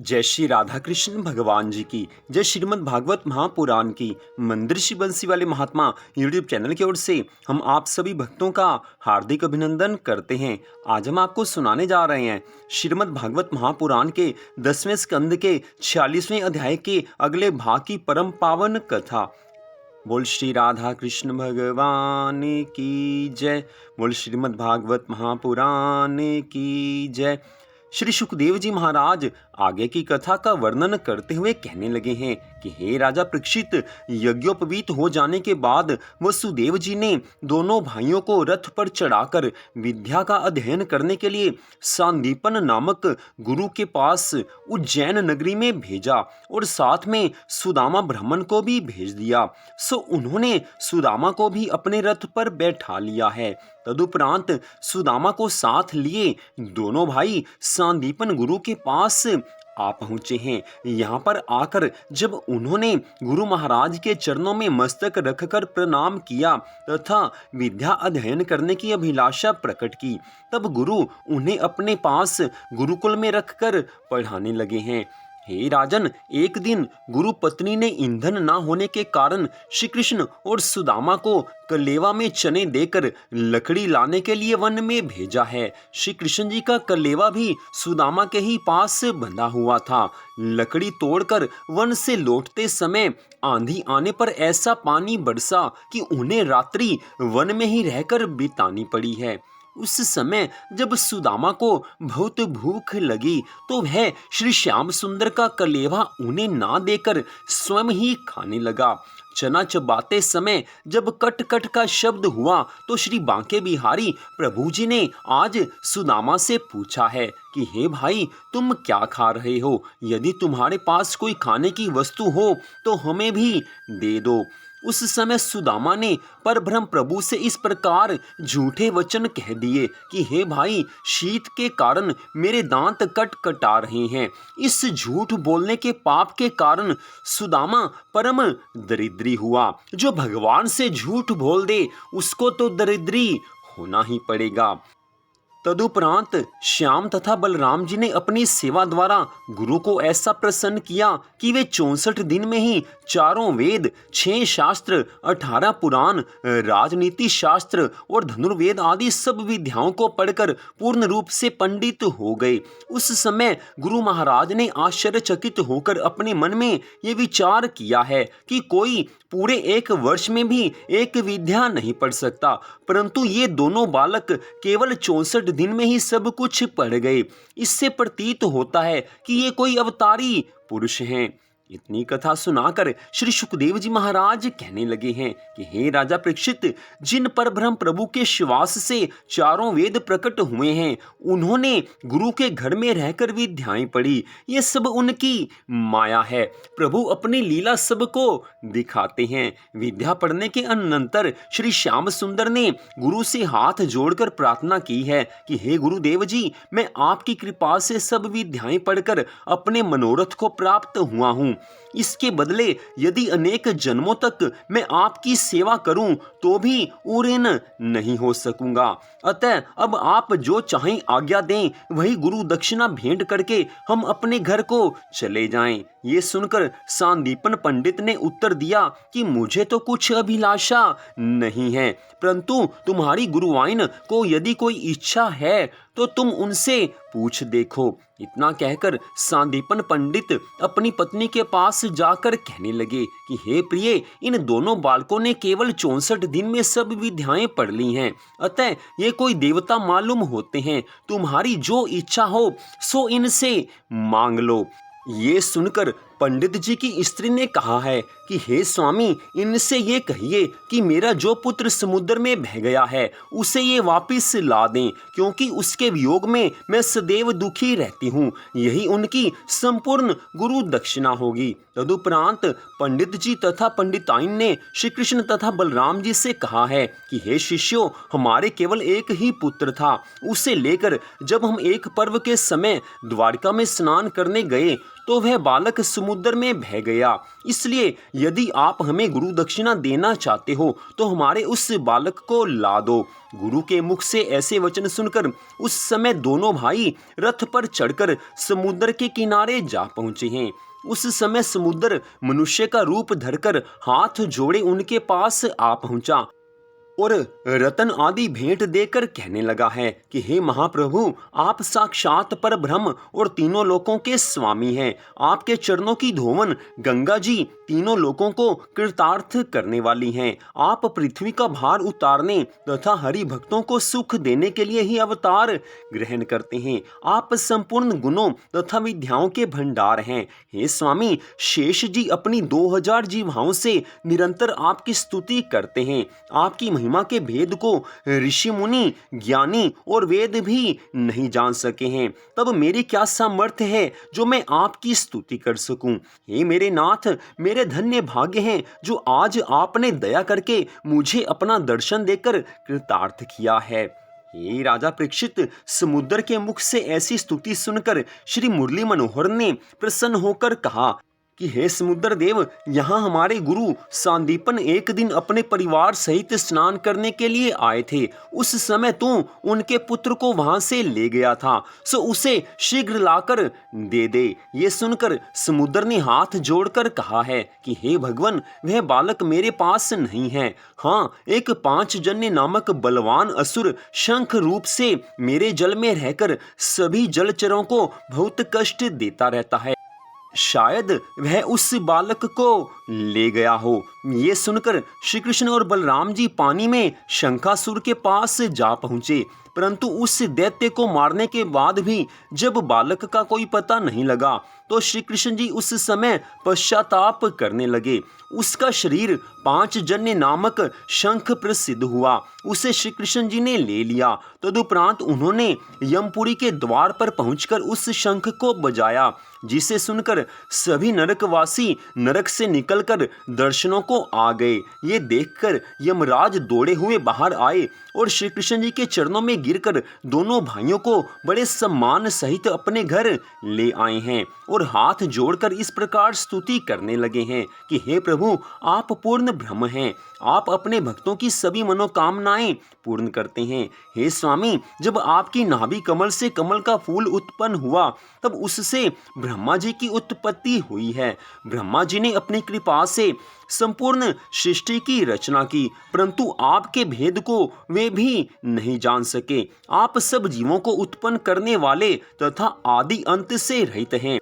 जय श्री राधा कृष्ण भगवान जी की जय। श्रीमद् भागवत महापुराण की मंदिर श्री बंसी वाले महात्मा यूट्यूब चैनल की ओर से हम आप सभी भक्तों का हार्दिक अभिनंदन करते हैं। आज हम आपको सुनाने जा रहे हैं श्रीमद् भागवत महापुराण के 10वें स्कंद के 46वें अध्याय के अगले भाग की परम पावन कथा। बोल श्री राधा कृष्ण भगवान की जय। बोल श्रीमद् भागवत महापुराण की जय। श्री सुखदेव जी महाराज आगे की कथा का वर्णन करते हुए कहने लगे हैं कि हे राजा परीक्षित, यज्ञोपवीत हो जाने के बाद वसुदेव जी ने दोनों भाइयों को रथ पर चढ़ाकर विद्या का अध्ययन करने के लिए सांदीपन नामक गुरु के पास उज्जैन नगरी में भेजा और साथ में सुदामा ब्राह्मण को भी भेज दिया। सो उन्होंने सुदामा को भी अपने रथ पर बैठा लिया है। तदुपरांत सुदामा को साथ लिए दोनों भाई सांदीपन गुरु के पास आ पहुंचे हैं। यहाँ पर आकर जब उन्होंने गुरु महाराज के चरणों में मस्तक रखकर प्रणाम किया तथा विद्या अध्ययन करने की अभिलाषा प्रकट की, तब गुरु उन्हें अपने पास गुरुकुल में रखकर पढ़ाने लगे हैं। हे राजन, एक दिन गुरु पत्नी ने ईंधन ना होने के कारण श्री कृष्ण और सुदामा को कलेवा में चने देकर लकड़ी लाने के लिए वन में भेजा है। श्री कृष्ण जी का कलेवा भी सुदामा के ही पास बंधा हुआ था। लकड़ी तोड़कर वन से लौटते समय आंधी आने पर ऐसा पानी बरसा कि उन्हें रात्रि वन में ही रहकर बितानी पड़ी है। उस समय जब सुदामा को बहुत भूख लगी तो वह श्री श्याम सुंदर का कलेवा उन्हें ना देकर स्वयं ही खाने लगा। चना चबाते समय जब कट कट का शब्द हुआ तो श्री बांके बिहारी प्रभु जी ने आज सुदामा से पूछा है कि हे भाई, तुम क्या खा रहे हो? यदि तुम्हारे पास कोई खाने की वस्तु हो तो हमें भी दे दो। उस समय सुदामा ने परब्रह्म प्रभु से इस प्रकार झूठे वचन कह दिए कि हे भाई, शीत के कारण मेरे दांत कट कटा रहे हैं। इस झूठ बोलने के पाप के कारण सुदामा परम दरिद्री हुआ। जो भगवान से झूठ बोल दे उसको तो दरिद्री होना ही पड़ेगा। तदुपरांत श्याम तथा बलराम जी ने अपनी सेवा द्वारा गुरु को ऐसा प्रसन्न किया कि वे 64 दिन में ही चारों वेद, 6 शास्त्र, 18 पुराण, राजनीति शास्त्र और धनुर्वेद आदि सब विद्याओं को पढ़कर पूर्ण रूप से पंडित हो गए। उस समय गुरु महाराज ने आश्चर्यचकित होकर अपने मन में ये विचार किया है कि कोई पूरे 1 वर्ष में भी एक विद्या नहीं पढ़ सकता, परंतु ये दोनों बालक केवल 64 दिन में ही सब कुछ पढ़ गए। इससे प्रतीत होता है कि ये कोई अवतारी पुरुष हैं। इतनी कथा सुनाकर श्री सुखदेव जी महाराज कहने लगे हैं कि हे राजा परीक्षित, जिन परब्रह्म प्रभु के श्वास से चारों वेद प्रकट हुए हैं, उन्होंने गुरु के घर में रहकर विद्याएं पढ़ी। ये सब उनकी माया है। प्रभु अपनी लीला सबको दिखाते हैं। विद्या पढ़ने के अनंतर श्री श्याम सुंदर ने गुरु से हाथ जोड़कर प्रार्थना की है कि हे गुरुदेव जी, मैं आपकी कृपा से सब विद्याएं पढ़कर अपने मनोरथ को प्राप्त हुआ हूँ। इसके बदले यदि अनेक जन्मों तक मैं आपकी सेवा करूं तो भी उऋण नहीं हो सकूंगा। अतः अब आप जो चाहें आज्ञा दें, वही गुरु दक्षिणा भेंट करके हम अपने घर को चले जाएं। ये सुनकर सांदीपन पंडित ने उत्तर दिया कि मुझे तो कुछ अभिलाषा नहीं है, परंतु तुम्हारी गुरुवाइन को यदि कोई इच्छा है तो तुम उनसे पूछ देखो। इतना कहकर सांदीपन पंडित अपनी पत्नी के पास जाकर कहने लगे कि हे प्रिय, इन दोनों बालकों ने केवल 64 दिन में सब विद्याएं पढ़ ली हैं, अतः ये कोई देवता मालूम होते हैं। तुम्हारी जो इच्छा हो सो इनसे मांग लो। ये सुनकर पंडित जी की स्त्री ने कहा है कि हे स्वामी, इनसे ये कहिए कि मेरा जो पुत्र समुद्र में बह गया है उसे ये वापस ला दें, क्योंकि उसके वियोग में मैं सदैव दुखी रहती हूँ। यही उनकी संपूर्ण गुरु दक्षिणा होगी। तदुपरांत पंडित जी तथा पंडिताइन ने श्री कृष्ण तथा बलराम जी से कहा है कि हे शिष्यों, हमारे केवल एक ही पुत्र था। उसे लेकर जब हम एक पर्व के समय द्वारका में स्नान करने गए तो वह बालक समुद्र में बह गया। इसलिए यदि आप हमें गुरु दक्षिणा देना चाहते हो तो हमारे उस बालक को ला दो। गुरु के मुख से ऐसे वचन सुनकर उस समय दोनों भाई रथ पर चढ़कर समुद्र के किनारे जा पहुंचे हैं। उस समय समुद्र मनुष्य का रूप धरकर हाथ जोड़े उनके पास आ पहुंचा और रतन आदि भेंट देकर कहने लगा है कि हे महाप्रभु, आप साक्षात पर ब्रह्म और तीनों लोकों के स्वामी हैं। आपके चरणों की धोवन गंगा जी तीनों लोकों को कृतार्थ करने वाली हैं। आप पृथ्वी का भार उतारने तथा हरि भक्तों को सुख देने के लिए ही अवतार ग्रहण करते हैं। आप संपूर्ण गुणों तथा विद्याओं के भंडार हैं। हे स्वामी, शेष जी अपनी 2000 जीवाओं से निरंतर आपकी स्तुति करते हैं। आपकी महिमा के भेद को ऋषि मुनि, ज्ञानी और वेद भी नहीं जान सके हैं। तब मेरी क्या सामर्थ्य है जो मैं आपकी स्तुति कर सकूं। हे मेरे नाथ, मेरे धन्य भाग्य हैं जो आज आपने दया करके मुझे अपना दर्शन देकर कृतार्थ किया है। हे राजा परीक्षित, समुद्र के मुख से ऐसी स्तुति सुनकर श्री मुरली मनोहर ने प्रसन्न होकर कहा कि हे समुद्र देव, यहाँ हमारे गुरु सांदीपन एक दिन अपने परिवार सहित स्नान करने के लिए आए थे। उस समय तू उनके पुत्र को वहां से ले गया था, सो उसे शीघ्र लाकर दे दे। ये सुनकर समुद्र ने हाथ जोड़कर कहा है कि हे भगवान, वह बालक मेरे पास नहीं है। हाँ, एक पांचजन्य नामक बलवान असुर शंख रूप से मेरे जल में रहकर सभी जलचरों को बहुत कष्ट देता रहता है। शायद वह उस बालक को ले गया हो। ये सुनकर श्री कृष्ण और बलराम जी पानी में शंखासुर के पास जा पहुंचे, परंतु उस दैत्य को मारने के बाद भी जब बालक का कोई पता नहीं लगा तो श्री कृष्ण जी उस समय पश्चाताप करने लगे। उसका शरीर पांचजन्य नामक शंख प्रसिद्ध हुआ। उसे श्री कृष्ण जी ने ले लिया। तदुपरांत उन्होंने यमपुरी के द्वार पर पहुंचकर उस शंख को बजाया, जिसे सुनकर सभी नरकवासी नरक से निकलकर दर्शनों को आ गए। ये देखकर यमराज दौड़े हुए बाहर आए और श्री कृष्ण जी के चरणों में गिरकर दोनों भाइयों को बड़े सम्मान सहित अपने घर ले आए हैं और हाथ जोड़कर इस प्रकार स्तुति करने लगे हैं कि हे प्रभु, आप पूर्ण ब्रह्म हैं। आप अपने भक्तों की सभी मनोकामनाएं पूर्ण करते हैं। हे स्वामी, जब आपकी नाभि कमल से कमल का फूल उत्पन्न हुआ तब उससे ब्रह्मा जी की उत्पत्ति हुई है। ब्रह्मा जी ने अपनी कृपा से संपूर्ण सृष्टि की रचना की, परंतु आपके भेद को वे भी नहीं जान सके। आप सब जीवों को उत्पन्न करने वाले तथा आदि अंत से रहित हैं,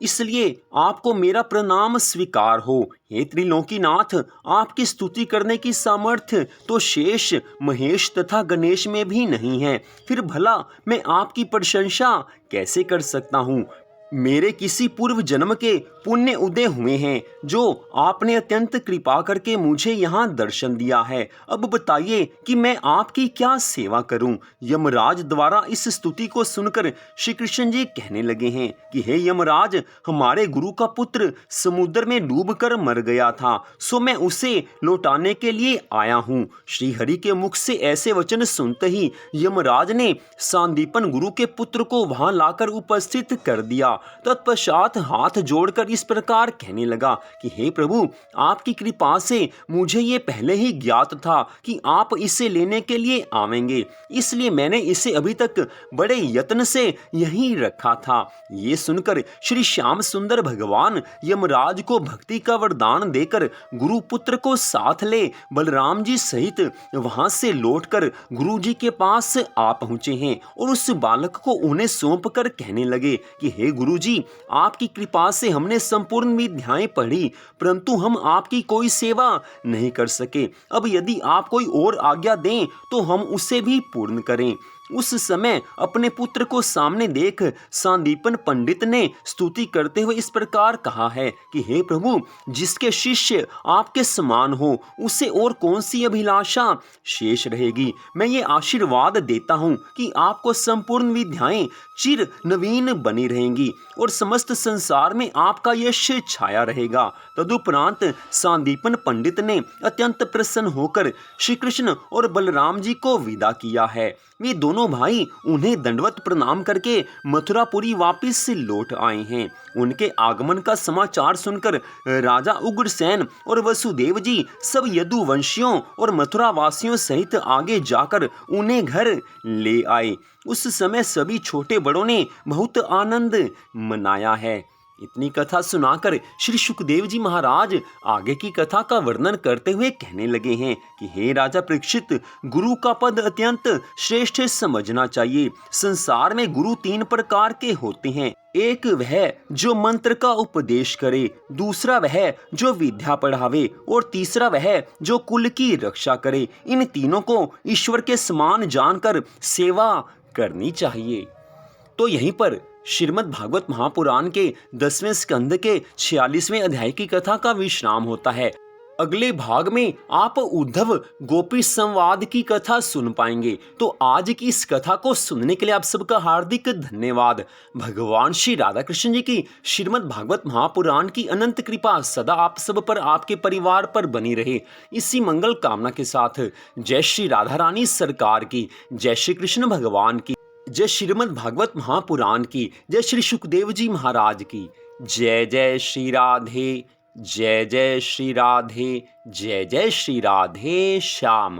इसलिए आपको मेरा प्रणाम स्वीकार हो। हे त्रिलोकीनाथ, आपकी स्तुति करने की सामर्थ्य तो शेष, महेश तथा गणेश में भी नहीं है। फिर भला मैं आपकी प्रशंसा कैसे कर सकता हूँ। मेरे किसी पूर्व जन्म के पुण्य उदय हुए हैं जो आपने अत्यंत कृपा करके मुझे यहाँ दर्शन दिया है। अब बताइए कि मैं आपकी क्या सेवा करूं। यमराज द्वारा इस स्तुति को सुनकर श्री कृष्ण जी कहने लगे हैं कि हे यमराज, हमारे गुरु का पुत्र समुद्र में डूबकर मर गया था, सो मैं उसे लौटाने के लिए आया हूँ। श्री हरि के मुख से ऐसे वचन सुनते ही यमराज ने सांदीपन गुरु के पुत्र को वहां लाकर उपस्थित कर दिया। तत्पश्चात हाथ जोड़कर इस प्रकार कहने लगा कि हे प्रभु, आपकी कृपा से मुझे ये पहले ही ज्ञात था कि आप इसे लेने के लिए आवेंगे, इसलिए मैंने इसे अभी तक बड़े यत्न से यहीं रखा था। ये सुनकर श्री श्याम सुंदर भगवान यमराज को भक्ति का वरदान देकर गुरु पुत्र को साथ ले बलराम जी सहित वहां से लौटकर गुरु जी के पास आ पहुंचे हैं और उस बालक को उन्हें सौंप कर कहने लगे कि हे गुरु जी, आपकी कृपा से हमने संपूर्ण विद्याएं पढ़ी, परंतु हम आपकी कोई सेवा नहीं कर सके। अब यदि आप कोई और आज्ञा दें तो हम उसे भी पूर्ण करें। उस समय अपने पुत्र को सामने देख सांदीपन पंडित ने स्तुति करते हुए इस प्रकार कहा है कि हे प्रभु, जिसके शिष्य आपके समान हो उसे और कौन सी अभिलाषा शेष रहेगी। मैं ये आशीर्वाद देता हूँ कि आपको संपूर्ण विद्याएं चिर नवीन बनी रहेंगी और समस्त संसार में आपका यश छाया रहेगा। तदुपरांत सांदीपन पंडित ने अत्यंत प्रसन्न होकर श्री कृष्ण और बलराम जी को विदा किया है। वे दोनों दोनों भाई उन्हें दंडवत प्रणाम करके मथुरापुरी वापस से लौट आए हैं। उनके आगमन का समाचार सुनकर राजा उग्रसेन और वसुदेव जी सब यदुवंशियों और मथुरा वासियों सहित आगे जाकर उन्हें घर ले आए। उस समय सभी छोटे बड़ों ने बहुत आनंद मनाया है। इतनी कथा सुनाकर श्री सुखदेव जी महाराज आगे की कथा का वर्णन करते हुए कहने लगे हैं कि हे राजा परीक्षित, गुरु का पद अत्यंत श्रेष्ठ समझना चाहिए। संसार में गुरु 3 प्रकार के होते हैं। एक वह जो मंत्र का उपदेश करे, दूसरा वह जो विद्या पढ़ावे और तीसरा वह जो कुल की रक्षा करे। इन तीनों को ईश्वर के समान जानकर सेवा करनी चाहिए। तो यहीं पर श्रीमद् भागवत महापुराण के 10वें स्कंद के 46वें अध्याय की कथा का विश्राम होता है। अगले भाग में आप उद्धव गोपी संवाद की कथा सुन पाएंगे। तो आज की इस कथा को सुनने के लिए आप सबका हार्दिक धन्यवाद। भगवान श्री राधा कृष्ण जी की श्रीमद् भागवत महापुराण की अनंत कृपा सदा आप सब पर, आपके परिवार पर बनी रहे। इसी मंगल कामना के साथ जय श्री राधा रानी सरकार की, जय श्री कृष्ण भगवान की, जय श्रीमद् भागवत महापुराण की, जय श्री सुखदेव जी महाराज की। जय जय श्री राधे, जय जय श्री राधे, जय जय श्री राधे श्याम।